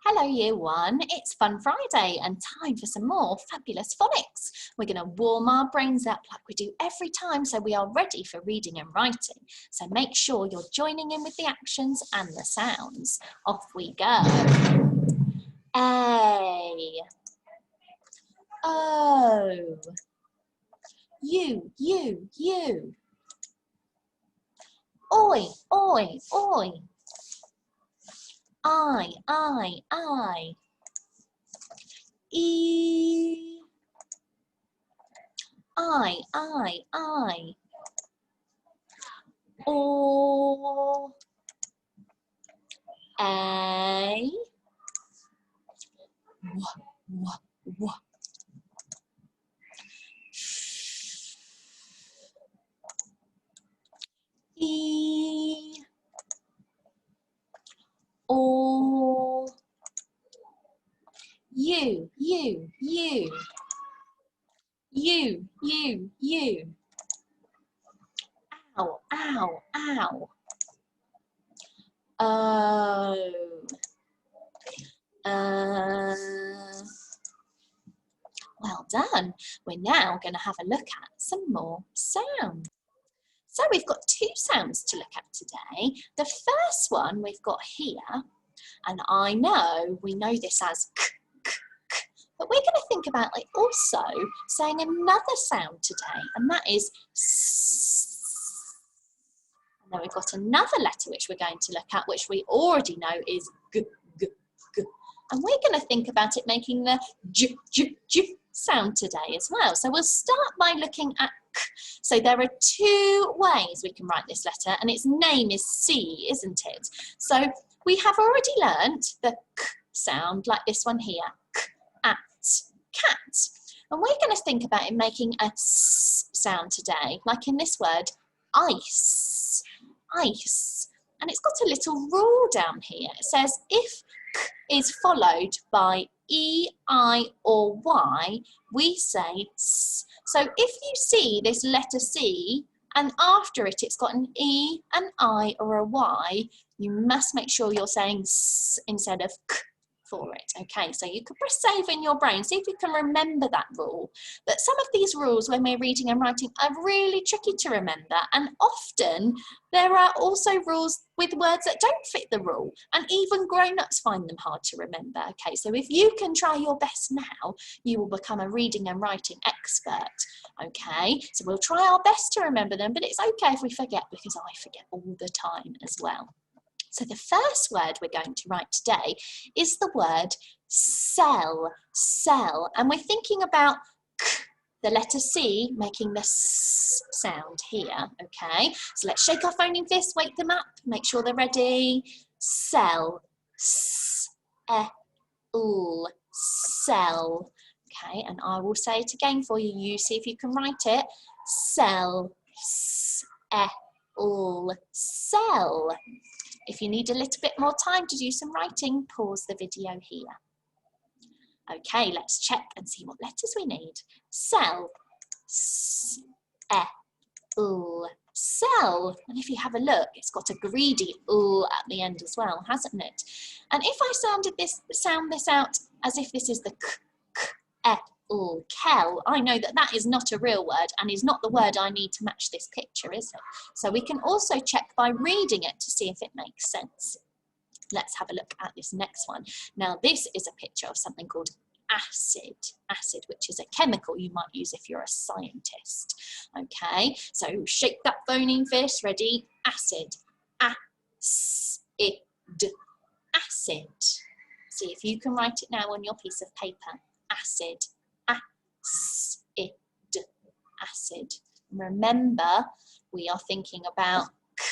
Hello Year 1, it's Fun Friday and time for some more fabulous phonics. We're going to warm our brains up like we do every time so we are ready for reading and writing. So make sure you're joining in with the actions and the sounds. Off we go. A, O, U, Oi, oi, oi. I, E, I, O, A, W, E, O, U, ow, O, well done. We're now going to have a look at some more sounds. So we've got two sounds to look at today. The first one we've got here, and I know we know this as k, k, k, but we're going to think about like also saying another sound today, and that is s. And then we've got another letter which we're going to look at, which we already know is g, g, g. And we're going to think about it making the j, j, j sound today as well. So we'll start by looking at k. So there are two ways we can write this letter, and its name is C, isn't it? So we have already learnt the k sound, like this one here, k, at, cat. And we're going to think about it making a s sound today, like in this word, ice, ice. And it's got a little rule down here. It says if k is followed by E, I, or Y, we say S. So if you see this letter C, and after it, it's got an E, an I, or a Y, you must make sure you're saying S instead of K for it. Okay, so you could press save in your brain, see if you can remember that rule. But some of these rules when we're reading and writing are really tricky to remember, and often there are also rules with words that don't fit the rule, and even grown-ups find them hard to remember. Okay, so if you can try your best now, you will become a reading and writing expert. Okay, so we'll try our best to remember them, but it's okay if we forget, because I forget all the time as well. So the first word we're going to write today is the word sell, sell. And we're thinking about k, the letter C, making the S sound here, okay? So let's shake our phoning fists, wake them up, make sure they're ready. Sell, S, E, L, sell. Okay, and I will say it again for you. You see if you can write it. Sell, S, E, L, sell. If you need a little bit more time to do some writing, pause the video here. Okay, let's check and see what letters we need. Sell, S, E, L, sell. And if you have a look, it's got a greedy L at the end as well, hasn't it? And if I sound this out as if this is the k, k, e, l, kell, I know that that is not a real word and is not the word I need to match this picture, is it? So we can also check by reading it to see if it makes sense. Let's have a look at this next one. Now this is a picture of something called acid, which is a chemical you might use if you're a scientist. Okay, so shake that phoneme fist, ready? Acid, acid, acid. See if you can write it now on your piece of paper. Acid, acid, acid. Remember, we are thinking about k,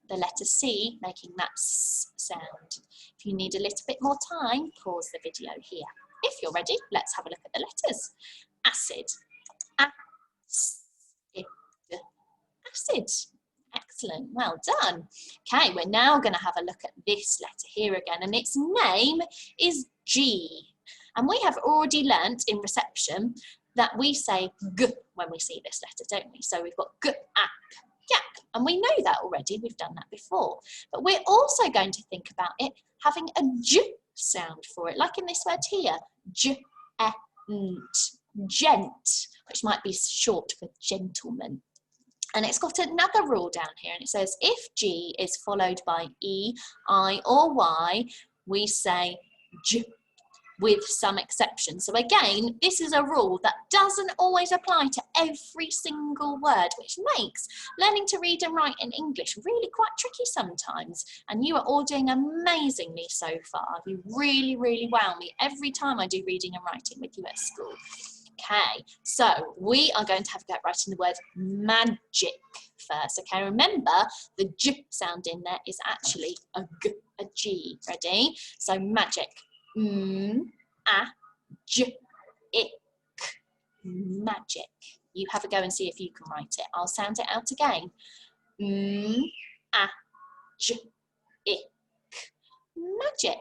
the letter C, making that S sound. If you need a little bit more time, pause the video here. If you're ready, let's have a look at the letters. Acid, acid, acid. Excellent, well done. Okay, we're now going to have a look at this letter here again, and its name is G. And we have already learnt in reception that we say G when we see this letter, don't we? So we've got G, ap, yap, and we know that already, we've done that before. But we're also going to think about it having a J sound for it, like in this word here, gent, gent, which might be short for gentleman. And it's got another rule down here, and it says if G is followed by E, I, or Y, we say J, with some exceptions. So again, this is a rule that doesn't always apply to every single word, which makes learning to read and write in English really quite tricky sometimes. And you are all doing amazingly so far. You really, really wow me every time I do reading and writing with you at school. Okay, so we are going to have a go at writing the word magic first. Okay, remember the J sound in there is actually a G, a G. Ready? So magic. Magic. Magic. You have a go and see if you can write it. I'll sound it out again. Magic. Magic.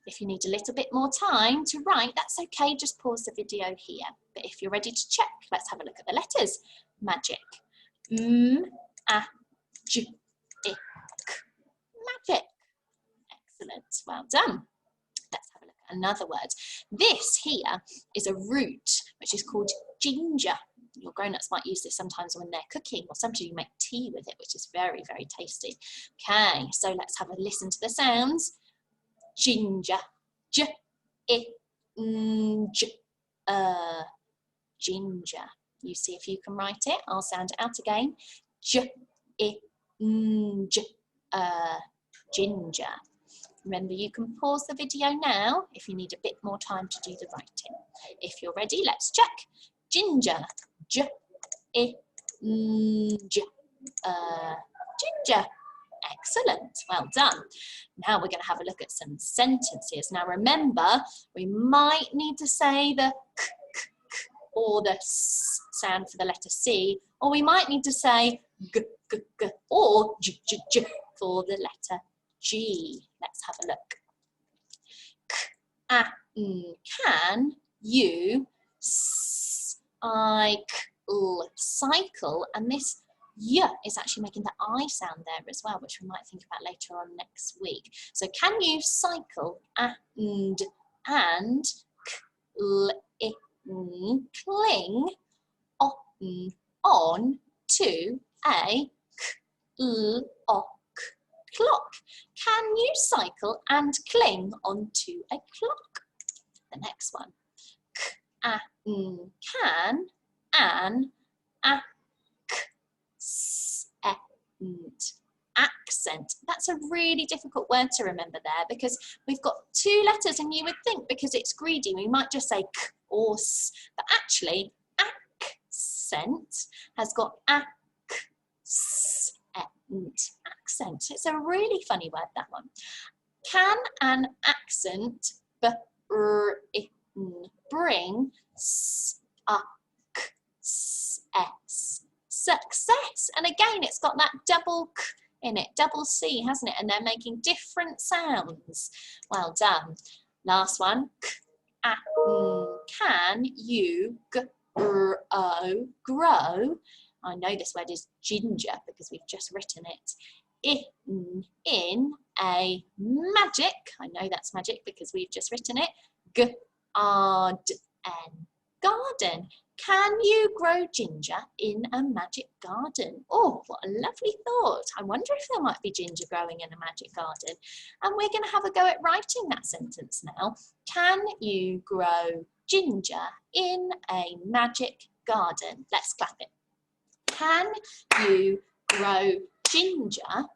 If you need a little bit more time to write, that's okay, just pause the video here. But if you're ready to check, let's have a look at the letters. Magic. Magic. Magic. Excellent, well done. Let's have a look at another word. This here is a root, which is called ginger. Your grown-ups might use this sometimes when they're cooking, or sometimes you make tea with it, which is very, very tasty. Okay, so let's have a listen to the sounds. Ginger, J, I, N, J, ginger. You see if you can write it. I'll sound it out again. J, I, N, J, ginger. Remember, you can pause the video now if you need a bit more time to do the writing. If you're ready, let's check. Ginger, J, I, N, J, ginger. Excellent, well done. Now we're going to have a look at some sentences. Now remember, we might need to say the k, k, k, or the s sound for the letter C, or we might need to say g, g, g, or j, j, j for the letter G. Let's have a look. Can you cycle? And this Y is actually making the I sound there as well, which we might think about later on next week. So can you cycle and cling on to a clock? Can you cycle and cling onto a clock? The next one. Can an accent. That's a really difficult word to remember there because we've got two letters, and you would think because it's greedy we might just say k or s, but actually accent has got accent. It's a really funny word, that one. Can an accent bring success? And again, it's got that double k in it, double C, hasn't it? And they're making different sounds. Well done. Last one. Can you grow? I know this word is ginger because we've just written it. In a magic, I know that's magic because we've just written it. Garden. Can you grow ginger in a magic garden? Oh, what a lovely thought. I wonder if there might be ginger growing in a magic garden. And we're going to have a go at writing that sentence now. Can you grow ginger in a magic garden? Let's clap it. Can you grow ginger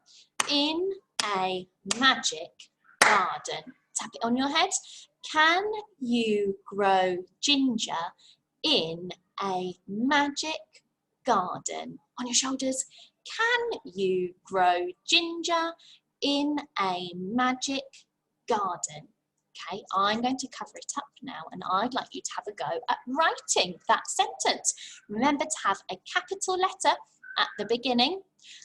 in a magic garden? Tap it on your head. Can you grow ginger in a magic garden? On your shoulders. Can you grow ginger in a magic garden? Okay, I'm going to cover it up now, and I'd like you to have a go at writing that sentence. Remember to have a capital letter at the beginning,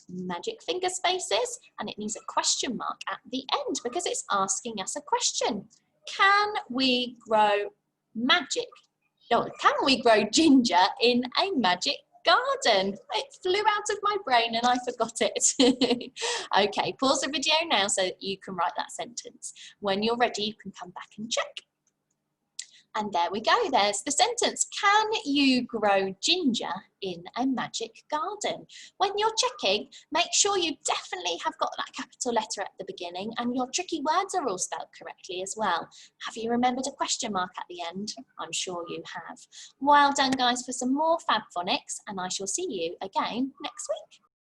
magic finger spaces, and it needs a question mark at the end because it's asking us a question. Can we grow magic? No, can we grow ginger in a magic garden. It flew out of my brain and I forgot it. Okay, pause the video now so that you can write that sentence. When you're ready, you can come back and check. And there we go, there's the sentence. Can you grow ginger in a magic garden? When you're checking, make sure you definitely have got that capital letter at the beginning and your tricky words are all spelled correctly as well. Have you remembered a question mark at the end? I'm sure you have. Well done, guys, for some more Fab Phonics, and I shall see you again next week.